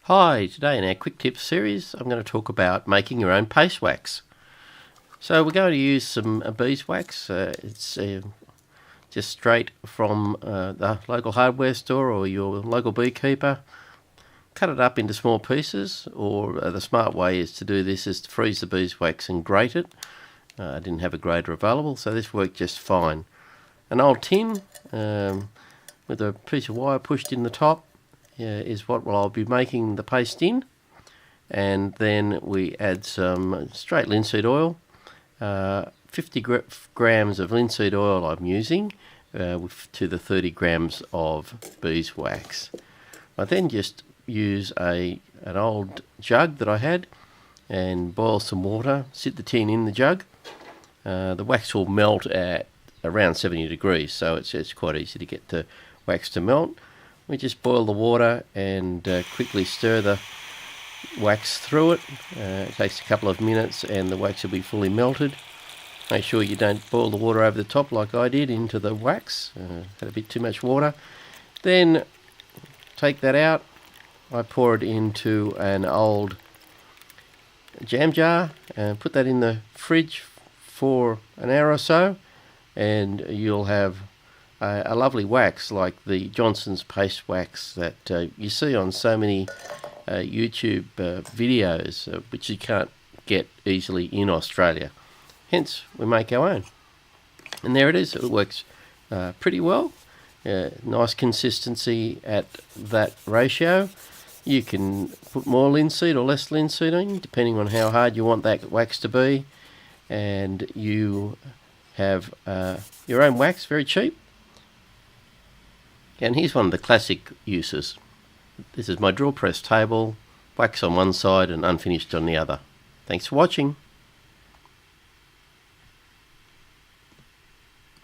Hi, today in our quick tips series I'm going to talk about making your own paste wax. So we're going to use some beeswax. It's just straight from the local hardware store or your local beekeeper. Cut it up into small pieces, or the smart way is to do this is to freeze the beeswax and grate it. I didn't have a grater available, so this worked just fine. An old tin with a piece of wire pushed in the top is what I'll be making the paste in, and then we add some straight linseed oil, 50 grams of linseed oil I'm using to the 30 grams of beeswax. I then just use an old jug that I had and boil some water, sit the tin in the jug. The wax will melt at around 70 degrees, so it's quite easy to get the wax to melt. We just boil the water and quickly stir the wax through it. It takes a couple of minutes and the wax will be fully melted. Make sure you don't boil the water over the top like I did into the wax. Had a bit too much water. Then take that out. I pour it into an old jam jar and put that in the fridge for an hour or so, and you'll have a lovely wax like the Johnson's paste wax that you see on so many YouTube videos, which you can't get easily in Australia. Hence, we make our own. And there it is. It works pretty well. Nice consistency at that ratio. You can put more linseed or less linseed on, depending on how hard you want that wax to be. And you have your own wax, very cheap. And here's one of the classic uses. This is my drill press table, wax on one side and unfinished on the other. Thanks for watching.